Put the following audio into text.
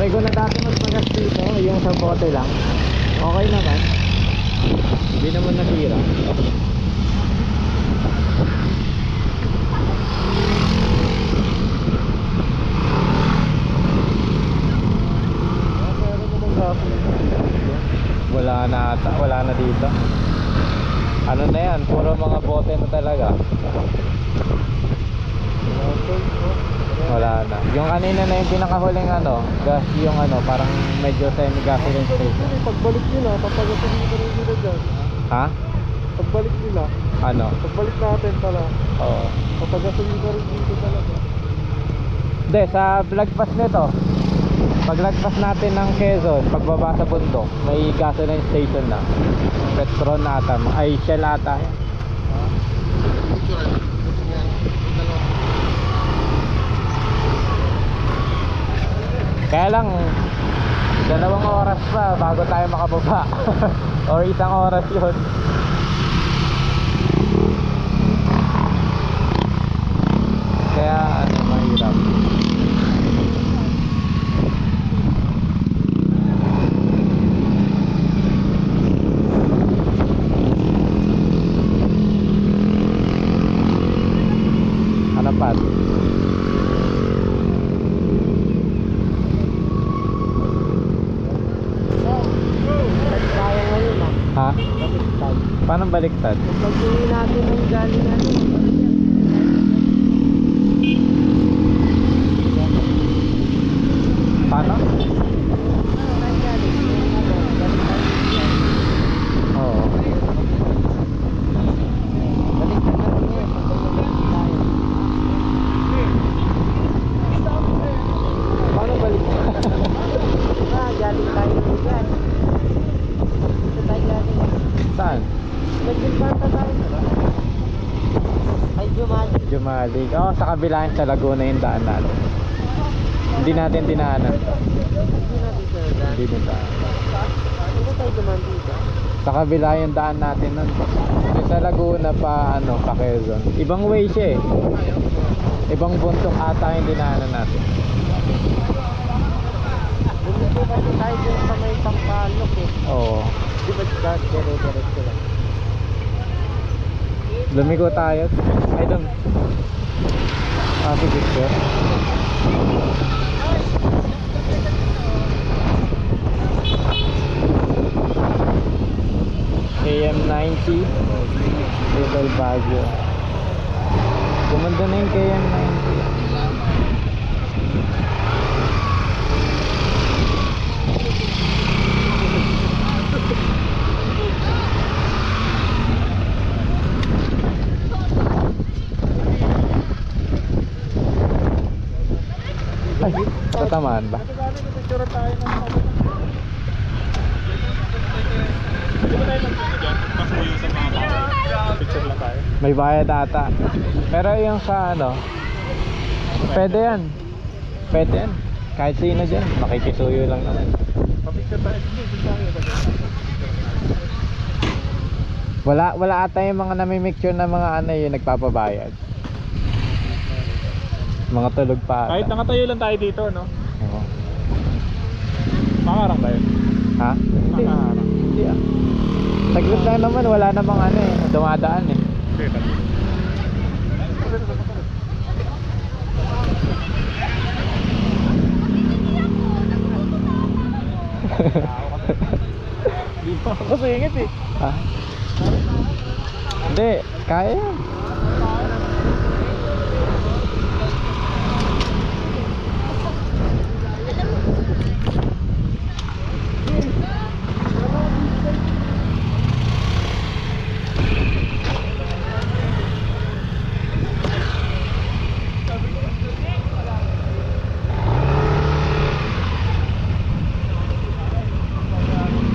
Try ko na dati magpagas dito, yung sa bote lang. Okay naman. Hindi naman nasira. Wala na ata, wala na dito. Ano na yan, puro mga bote na talaga. Wala na. Yung kanina na yung pinakahuling ano, gas, yung ano, parang medyo semi-gasoline station. Pagbalik nila, papagasolin ka rin nila dyan. Ha? Pagbalik nila, Ano? pagbalik natin pala, Oo. papagasolin ka rin dito talaga. Hindi, sa vlog pass nito, paglagpas natin ng Quezon, pagbaba sa bundok, may gasoline station na. Petron ata, ay Shell ata. Kaya lang, 2 oras pa bago tayo makababa. Or 1 oras yun. Kaya ano, mahirap. Ano pa? Kaya ngayon ah. Ha? Baliktad. Paano baliktad? Pag-uwi natin ng galing ano. Paano? Oo. Paano baliktad? Galing tayo dyan. Dito tayo galing. Saan? Nagbilbanta tayo. Ay, Jumalig. Jumalig. Oh, sa kabila sa Laguna yung daan natin. Hindi natin dinaanan. Hindi natin siya dyan. Hindi din daan. Dito tayo dumaan dito. Sa kabila yung daan natin nun. Kasi sa Laguna pa, ano, pa Quezon. Ibang way siya eh. Ibang bundok ata yung dinaanan natin. Bumito kasi tayo dyan sa may Sampalok eh. Oo. Di ba dire-diretso lang? Lumiko tayo. Ay, si Victor. KM90 Little Baguio. Gumanda na yung KM90. Ay, tatamaan ba? Picture tayo ng mga. Di ba tayo magpapit dyan? Pasuyo sa mga tao. Picture lang tayo. May bayad ata. Pero yung sa ano, pwede yan. Pwede yan. Kahit sino dyan, makikisuyo lang naman. Papicture tayo. Wala ata yung mga namimicture na mga ano yung nagpapabayad. Mga tulog pa ata. Kahit nakatayo lang tayo dito, no? Oo. Makarang tayo. Ha? Hindi. Makarang. Hindi ah. Saglit lang naman, wala namang ano eh, dumadaan eh. Di ba? Masingit eh. Ha? Hindi, kaya yan.